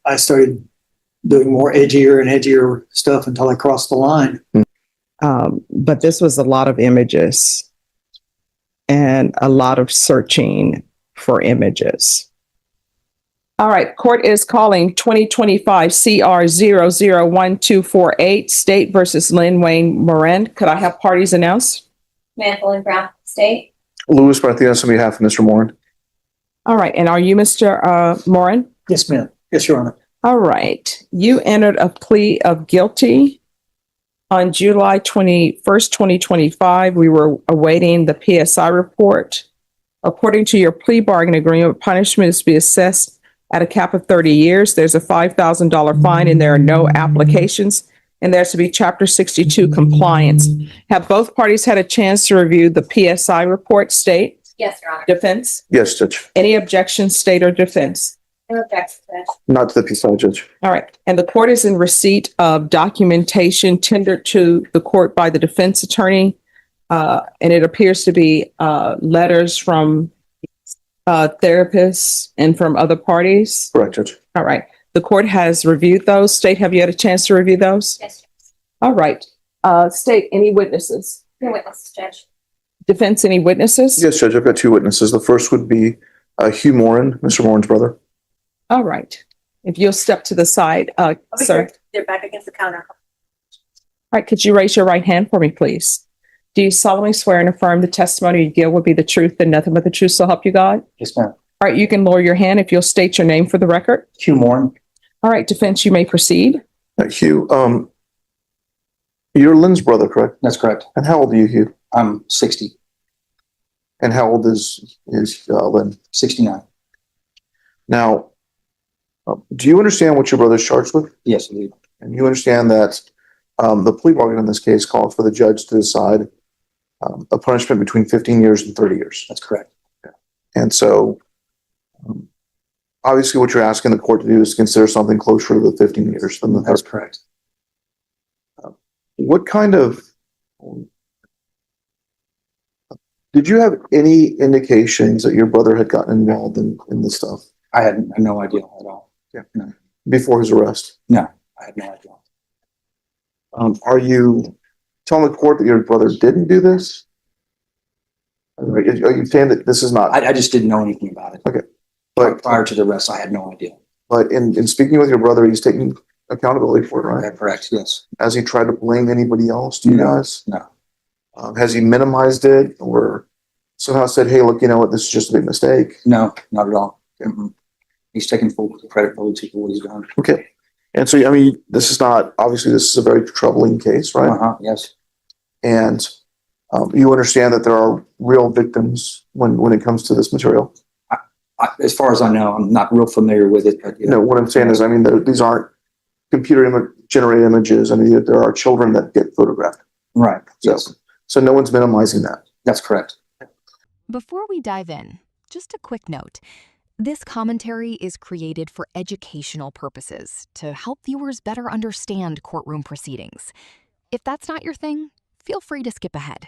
I started doing more edgier and edgier stuff until I crossed the line. But this was a lot of images and a lot of searching for images. All right, court is calling 2025 CR 001248, State versus Lynn Wayne Moran. Could I have parties announced? Mantle and Brown, State. Louis Martinez on behalf of Mr. Moran. All right, and are you Mr. Moran? Yes, ma'am. Yes, Your Honor. All right, you entered a plea of guilty on July 21st, 2025. We were awaiting the PSI report. According to your plea bargain agreement, punishment is to be assessed at a cap of 30 years. There's a $5,000 fine and there are no applications. And there's to be Chapter 62 compliance. Have both parties had a chance to review the PSI report, State? Yes, Your Honor. Defense? Yes, Judge. Any objections, State or defense? No objections, Judge. Not to the PSI, Judge. All right. And the court is in receipt of documentation tendered to the court by the defense attorney. And it appears to be letters from therapists and from other parties. Correct, Judge. All right. The court has reviewed those. State, have you had a chance to review those? Yes, Judge. All right. State, any witnesses? No witnesses, Judge. Defense, any witnesses? Yes, Judge. I've got two witnesses. The first would be Hugh Moran, Mr. Moran's brother. All right. If you'll step to the side, sir. They're back against the counter. All right. Could you raise your right hand for me, please? Do you solemnly swear and affirm the testimony you give will be the truth and nothing but the truth, so help you God? Yes, ma'am. All right. You can lower your hand if you'll state your name for the record. Hugh Moran. All right. Defense, you may proceed. Hugh, you're Lynn's brother, correct? That's correct. And how old are you, Hugh? I'm 60, And how old is Lynn? 69. Now, do you understand what your brother's charged with? Yes, indeed. And you understand that the plea bargain in this case calls for the judge to decide a punishment between 15 years and 30 years. That's correct. And so, obviously, what you're asking the court to do is consider something closer to the 15 years than the 30. That's correct. What kind of, did you have any indications that your brother had gotten involved in this stuff I had no idea at all. Yeah. No, before his arrest? I had no idea. Are you telling the court that your brother didn't do this? Are you saying that this is not? I just didn't know anything about it. Okay. But Prior to the arrest, I had no idea. But in speaking with your brother, he's taking accountability for it, right? That's correct, yes. Has he tried to blame anybody else? Do you No, guys? no. Has he minimized it or somehow said, "Hey, look, you know what? This is just a big mistake"? No, not at all. Mm-mm. He's taking full credibility for what he's done. Okay. And so, I mean, this is a very troubling case, right? Yes. And you understand that there are real victims when it comes to this material. As far as I know, I'm not real familiar with it, but No, what I'm saying is, I mean, these aren't generated images. I mean, there are children that get photographed. right. So, Yes, so no one's minimizing that. that's correct. Before we dive in, just a quick note. This commentary is created for educational purposes to help viewers better understand courtroom proceedings. If that's not your thing, feel free to skip ahead.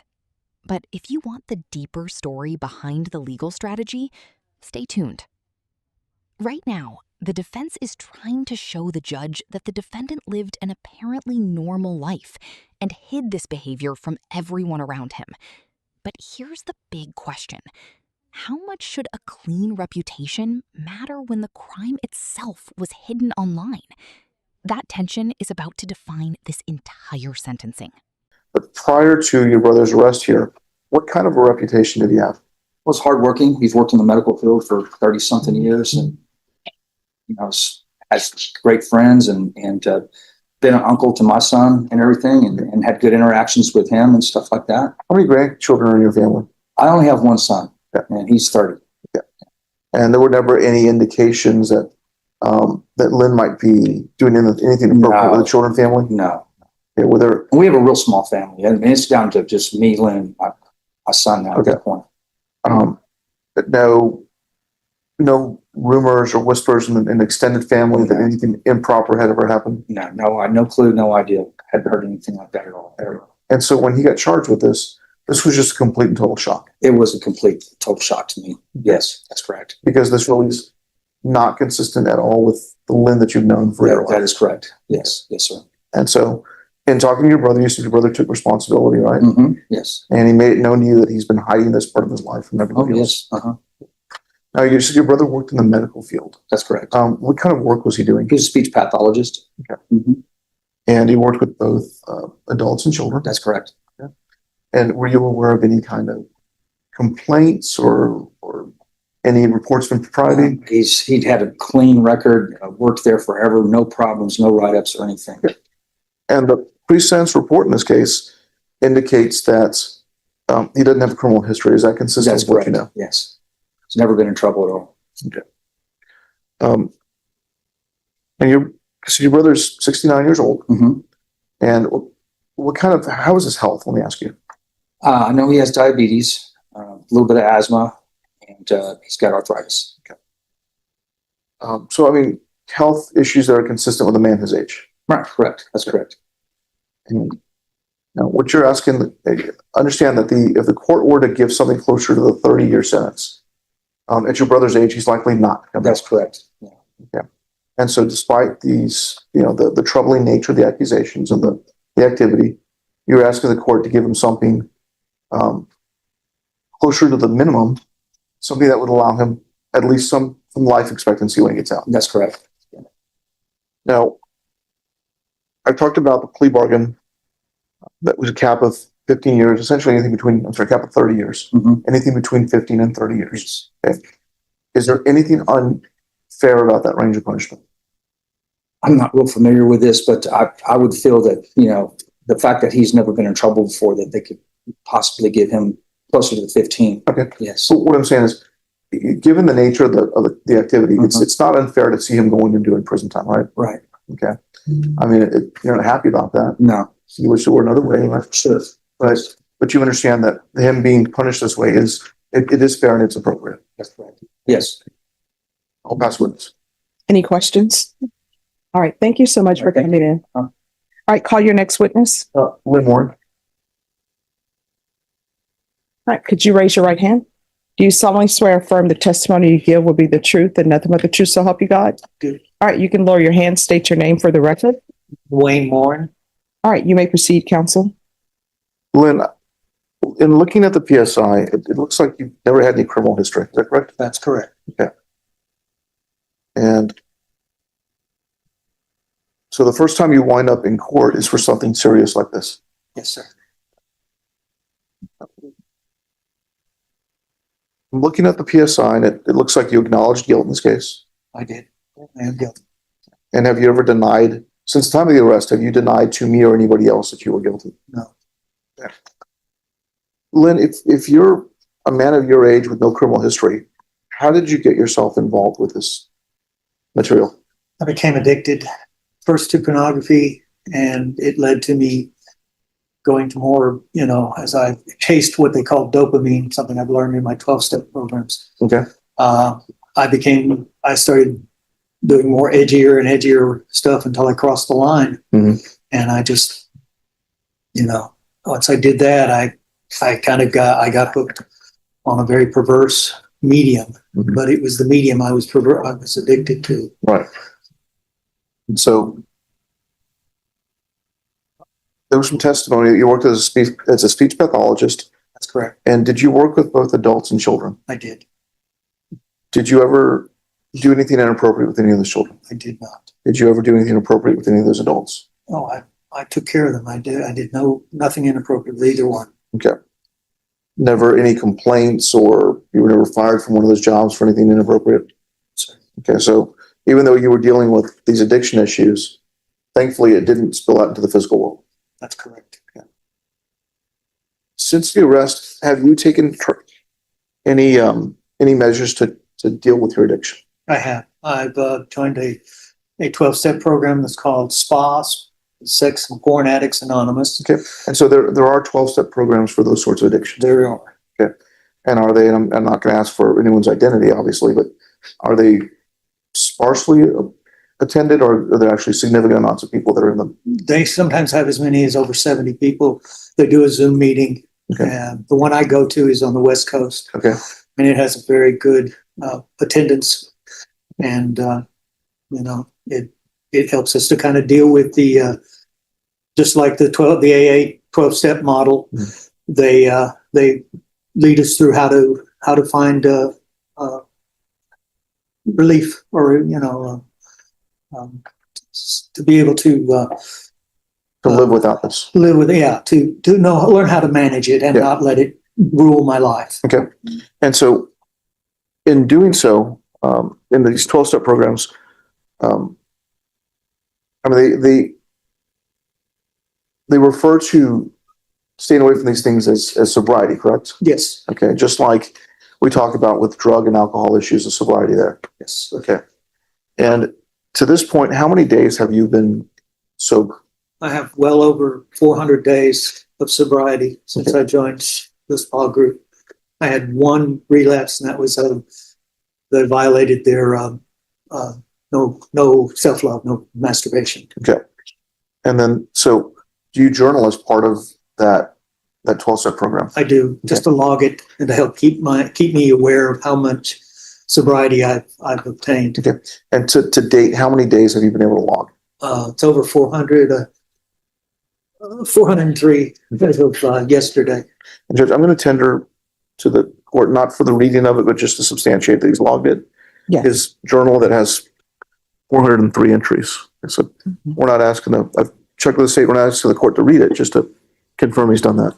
But if you want the deeper story behind the legal strategy, stay tuned. Right now, the defense is trying to show the judge that the defendant lived an apparently normal life and hid this behavior from everyone around him. But here's the big question. How much should a clean reputation matter when the crime itself was hidden online? That tension is about to define this entire sentencing. But prior to your brother's arrest here, what kind of a reputation did he have? Was hardworking. He's worked in the medical field for 30 something years and, has great friends and been an uncle to my son and everything and had good interactions with him and stuff like that. How many grandchildren are in your family? I only have one son. Yeah. And he's 30. And there were never any indications that that Lynn might be doing anything appropriate with the children family? No. Yeah, were there? And we have a real small family. I mean, it's down to just me, Lynn, my son now at that point. But no rumors or whispers in an extended family that anything improper had ever happened? No, I had no clue, no idea. Hadn't heard anything like that at all. And so when he got charged with this was just a complete and total shock. It was a complete, total shock to me. Yes, that's correct. Because this release not consistent at all with the Lynn that you've known for your That life. is correct. Yes, yes, sir. And so, in talking to your brother, you said your brother took responsibility, right? Yes. And he made it known to you that he's been hiding this part of his life from Oh, everybody else. yes. Now, you said your brother worked in the medical field. That's correct. What kind of work was he doing? He was a speech pathologist. Okay. Mhm. And he worked with both adults and children. That's correct. And were you aware of any kind of complaints or any reports of impropriety? He'd had a clean record, worked there forever, no problems, no write-ups or anything. And the pre-sentence report in this case indicates that he doesn't have a criminal history. Is that consistent That's with what correct. you know? Yes. He's never been in trouble at all. And your brother's 69 years old. Mhm. And how is his health? Let me ask you. I know he has diabetes, a little bit of asthma, and he's got arthritis. So, I mean, health issues that are consistent with a man his age. Right, correct. That's correct. And now, what you're asking, understand that if the court were to give something closer to the 30-year sentence, at your brother's age, he's likely not. That's correct. Yeah. And so despite these, the troubling nature of the accusations and the activity, you're asking the court to give him something closer to the minimum, something that would allow him at least some life expectancy when he gets out. That's correct. Now, I've talked about the plea bargain that was a cap of 15 years, essentially anything between, cap of 30 years, Mhm. anything between 15 and 30 years. Yes. Okay. Is there anything unfair about that range of punishment? I'm not real familiar with this, but I would feel that, the fact that he's never been in trouble before, that they could possibly give him closer to the 15. Okay. Yes. So what I'm saying is, given the nature of the activity, Mhm. it's not unfair to see him going and doing prison time, right? Right. Okay. I mean, you're not happy about that. No. You wish it were another way, right? Sure. But you understand that him being punished this way it is fair and it's appropriate. That's correct. Yes. I'll pass witness. Any questions? All right, thank you so much for Okay. coming in. All right, call your next witness. Lynn Warren. All right, could you raise your right hand? Do you solemnly swear or affirm the testimony you give will be the truth and nothing but the truth, so help you God? Do. All right, you can lower your hand, state your name for the record. Wayne Moore. All right, you may proceed, counsel. Lynn, in looking at the PSI, it looks like you've never had any criminal history. Is that correct? That's correct. And so the first time you wind up in court is for something serious like this. Yes, sir. I'm looking at the PSI and it looks like you acknowledged guilt in this case. I did. I am guilty. And have you ever denied, since the time of the arrest, have you denied to me or anybody else that you were guilty? No. Yeah. Lynn, if you're a man of your age with no criminal history, how did you get yourself involved with this material? I became addicted first to pornography, and it led to me going to more, as I chased what they call dopamine, something I've learned in my 12-step programs. Okay. I started doing more edgier and edgier stuff until I crossed the line. Mhm. And I just, once I did that, I got hooked on a very perverse medium, Mhm. but it was the medium I was addicted to. Right. And so there was some testimony that you worked as a speech pathologist. That's correct. And did you work with both adults and children? I did. Did you ever do anything inappropriate with any of those children? I did not. Did you ever do anything inappropriate with any of those adults? Oh, I took care of them. I did nothing inappropriate with either one. Okay. Never any complaints, or you were never fired from one of those jobs for anything inappropriate? Sir. Okay, so even though you were dealing with these addiction issues, thankfully it didn't spill out into the physical world. That's correct. Since the arrest, have you taken any measures to deal with your addiction? I have. I've joined a 12-step program that's called SPAS, Sex and Porn Addicts Anonymous. Okay, and so there are 12-step programs for those sorts of addictions. There are. Okay, and are they? And I'm not going to ask for anyone's identity, obviously, but are they sparsely attended, or are there actually significant amounts of people that are in them? They sometimes have as many as over 70 people. They do a Zoom meeting. Okay. And the one I go to is on the West Coast. Okay. And it has a very good attendance. And, you know, it helps us to kind of deal with the, just like the AA 12-step model. They lead us through how to find, relief, or, you know, to be able to live without this. live with, yeah, to know, learn how to manage it and Yeah. not let it rule my life. Okay. And so in doing so, in these 12-step programs, I mean, they refer to staying away from these things as sobriety, correct? Yes, Okay. Just like we talk about with drug and alcohol issues of sobriety there. yes. Okay. And to this point, how many days have you been sober? I have well over 400 days of sobriety since Okay. I joined the spa group. I had one relapse, and that was that violated their no self-love, no masturbation. Okay. And then, so do you journal as part of that 12-step program? I do, just to log it and to help keep me aware of how much sobriety I've obtained. Okay. And to date, how many days have you been able to log? It's over 400, 403 as of yesterday. And Judge, I'm going to tender to the court, not for the reading of it, but just to substantiate that he's logged it. Yes. His journal that has 403 entries. So we're not asking I've checked with the state, we're not asking the court to read it, just to confirm he's done that.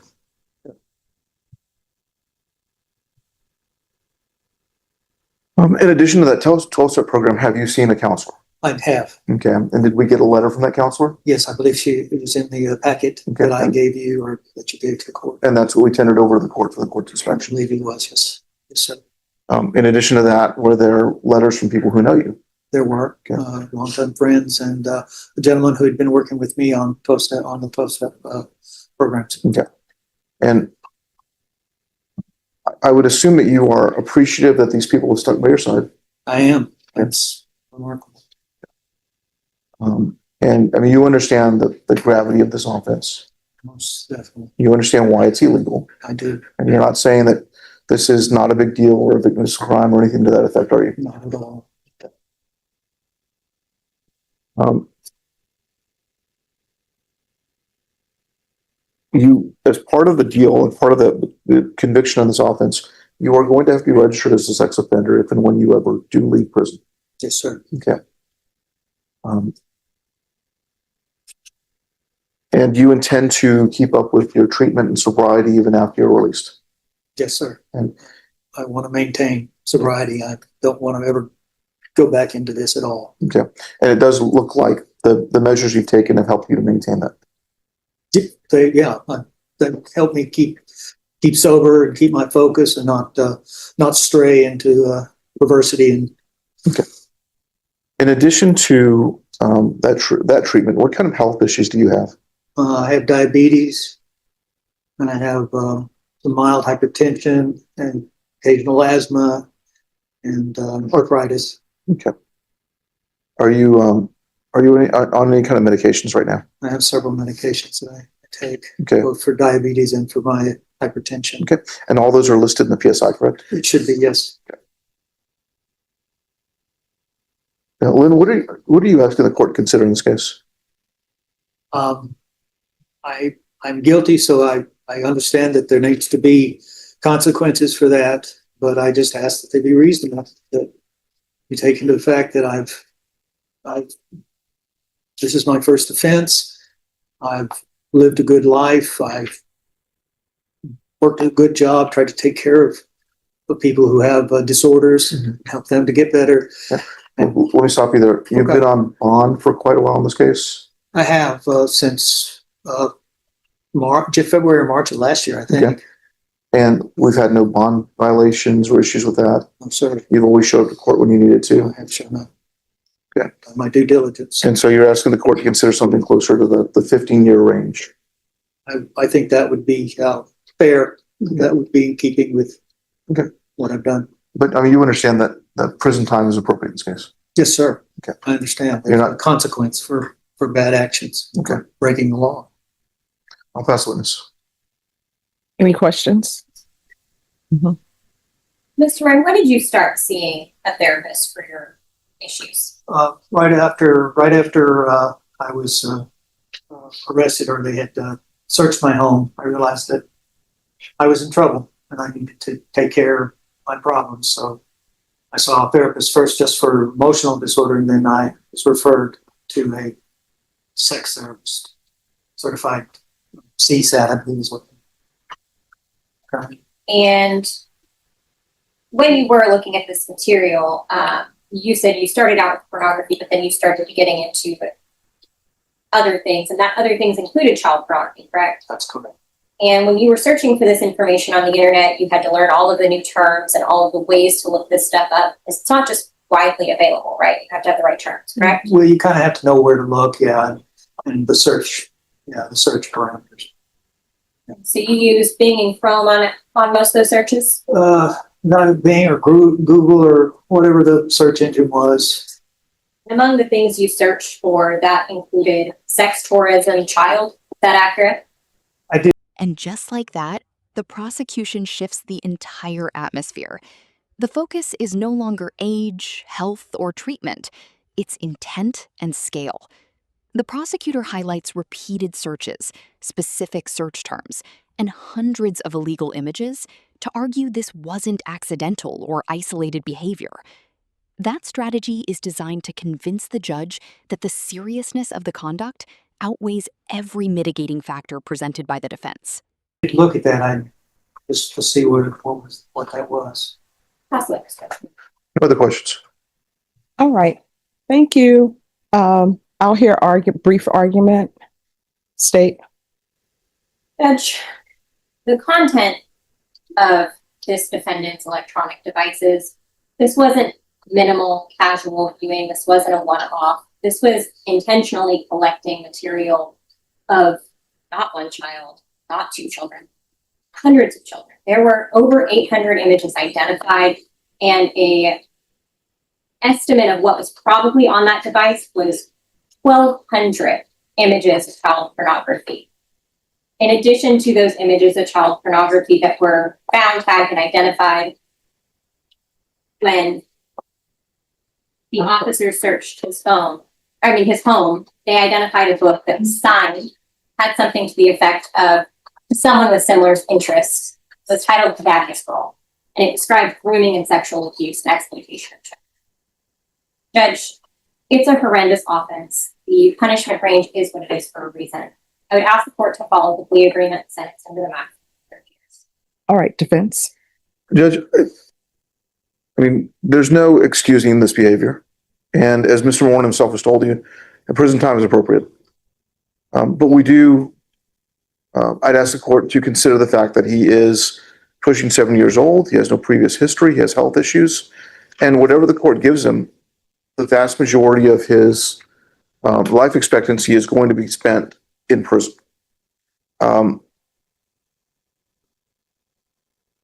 In addition to that 12-step program, have you seen a counselor? I have. Okay. And did we get a letter from that counselor? Yes, I believe it was in the packet Okay. that I gave you, or that you gave to the court. And that's what we tendered over to the court for the court I inspection. believe it was, yes. Yes, sir. In addition to that, were there letters from people who know you? There were Okay. longtime friends and a gentleman who had been working with me on the 12-step programs. And I would assume that you are appreciative that these people have stuck by your side. I am. That's remarkable. And I mean, you understand the gravity of this offense. Most definitely. You understand why it's illegal. I do. And you're not saying that this is not a big deal or a victimless crime or anything to that effect, are you? Not at all. You, as part of the deal and part of the conviction on this offense, you are going to have to be registered as a sex offender if and when you ever do leave prison. Yes, sir. Okay. And you intend to keep up with your treatment and sobriety even after you're released? Yes, sir. And I want to maintain sobriety. I don't want to ever go back into this at all. okay. And it does look like the measures you've taken have helped you to maintain that. They help me keep sober and keep my focus and not stray into perversity. And In addition to that treatment, what kind of health issues do you have? I have diabetes, and I have some mild hypertension and occasional asthma and arthritis. Okay. Are you on any kind of medications right now? I have several medications that I take, Okay. both for diabetes and for my hypertension. Okay. And all those are listed in the PSI, correct? It should be, yes. Now, Lynn, what are you asking the court to consider in this case? I'm guilty, so I understand that there needs to be consequences for that, but I just ask that they be reasonable, that you take into the fact that this is my first offense. I've lived a good life. I've worked a good job, tried to take care of the people who have disorders, help them to get better. Yeah. Let me stop you there. You've been on bond for quite a while in this case? I have since February or March of last year, I think. Okay. And we've had no bond violations or issues with that? I'm sorry. You've always showed up to court when you needed to? I have shown up. Okay. My due diligence. And so you're asking the court to consider something closer to the 15-year range? I think that would be fair. That would be in keeping with what I've done. But I mean, you understand that prison time is appropriate in this case? Yes, sir. Okay. I understand. You're There's not- a consequence for bad actions. Okay. For breaking the law. I'll pass the witness. Any questions? Mr. Ryan, when did you start seeing a therapist for your issues? Right after I was arrested, or they had searched my home, I realized that I was in trouble and I needed to take care of my problems. So I saw a therapist first just for emotional disorder, and then I was referred to a sex therapist, certified CSAT, I believe is what. And when you were looking at this material, you said you started out with pornography, but then you started getting into other things, and that other things included child pornography, correct? That's correct. And when you were searching for this information on the internet, you had to learn all of the new terms and all of the ways to look this stuff up. It's not just widely available, right? You have to have the right terms, correct? Well, you kind of have to know where to look, yeah, and the search parameters. So you use Bing and Chrome on most of those searches? Not Bing or Google or whatever the search engine was. Among the things you searched for, that included sex tourism, child. Is that accurate? And just like that, the prosecution shifts the entire atmosphere. The focus is no longer age, health, or treatment. It's intent and scale. The prosecutor highlights repeated searches, specific search terms, and hundreds of illegal images to argue this wasn't accidental or isolated behavior. That strategy is designed to convince the judge that the seriousness of the conduct outweighs every mitigating factor presented by the defense. Look at that, just to see what that was. Possibly. Other questions? All right. Thank you. I'll hear brief argument. State. Judge, the content of this defendant's electronic devices, this wasn't minimal, casual viewing. This wasn't a one-off. This was intentionally collecting material of not one child, not two children, hundreds of children. There were over 800 images identified, and a estimate of what was probably on that device was 1,200 images of child pornography. In addition to those images of child pornography that were found, tagged, and identified, when the officers searched his home, they identified a book that was signed, had something to the effect of someone with similar interests. It was titled Tobacco Scroll, and it described grooming and sexual abuse and exploitation of children. Judge, it's a horrendous offense. The punishment range is what it is for a reason. I would ask the court to follow the plea agreement sentence under the maximum 30 years. All right, defense. Judge, I mean, there's no excusing this behavior. And as Mr. Warren himself has told you, prison time is appropriate. But we do, I'd ask the court to consider the fact that he is pushing 7 years old. He has no previous history. He has health issues. And whatever the court gives him, the vast majority of his life expectancy is going to be spent in prison.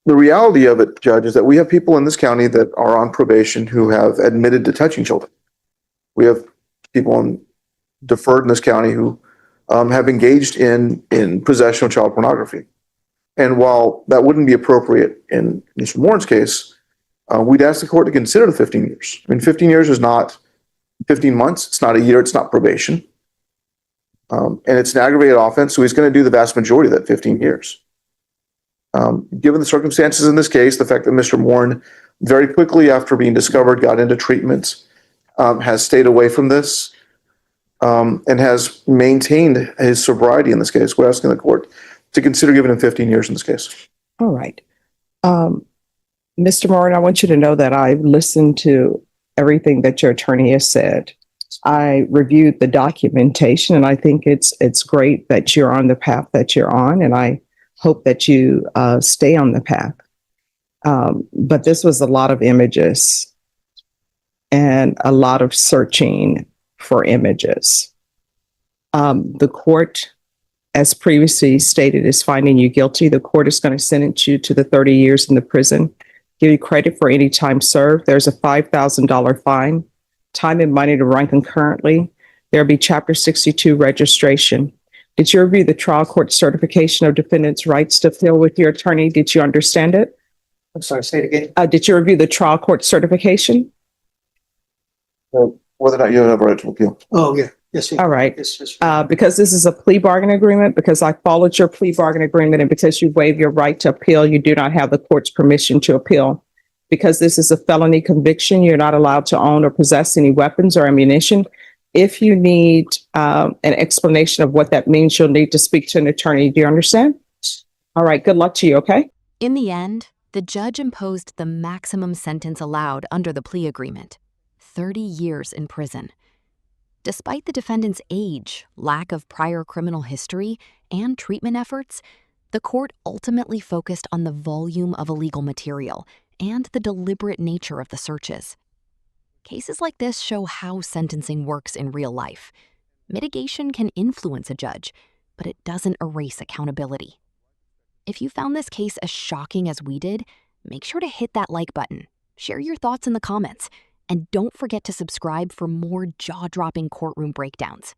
The reality of it, Judge, is that we have people in this county that are on probation who have admitted to touching children. We have people deferred in this county who have engaged in possession of child pornography. And while that wouldn't be appropriate in Mr. Warren's case, we'd ask the court to consider the 15 years. I mean, 15 years is not 15 months. It's not a year. It's not probation. And it's an aggravated offense, so he's going to do the vast majority of that 15 years. Given the circumstances in this case, the fact that Mr. Warren very quickly after being discovered got into treatment, has stayed away from this, and has maintained his sobriety in this case, we're asking the court to consider giving him 15 years in this case. All right. Mr. Warren, I want you to know that I've listened to everything that your attorney has said. I reviewed the documentation, and I think it's great that you're on the path that you're on, and I hope that you stay on the path. But this was a lot of images and a lot of searching for images. The court, as previously stated, is finding you guilty. The court is going to sentence you to the 30 years in the prison, give you credit for any time served. There's a $5,000 fine, time and money to run concurrently. There'll be Chapter 62 registration. Did you review the trial court certification of defendant's rights to appeal with your attorney? Did you understand it? I'm sorry, say it again. Did you review the trial court certification? whether or not you have a right to appeal. Oh, yeah. Yes, sir. All right. Yes, yes. Because this is a plea bargain agreement, because I followed your plea bargain agreement, and because you waive your right to appeal, you do not have the court's permission to appeal. Because this is a felony conviction, you're not allowed to own or possess any weapons or ammunition. If you need an explanation of what that means, you'll need to speak to an attorney. Do you understand? All right. Good luck to you. Okay. In the end, the judge imposed the maximum sentence allowed under the plea agreement, 30 years in prison. Despite the defendant's age, lack of prior criminal history, and treatment efforts, the court ultimately focused on the volume of illegal material and the deliberate nature of the searches. Cases like this show how sentencing works in real life. Mitigation can influence a judge, but it doesn't erase accountability. If you found this case as shocking as we did, make sure to hit that like button, share your thoughts in the comments, and don't forget to subscribe for more jaw-dropping courtroom breakdowns.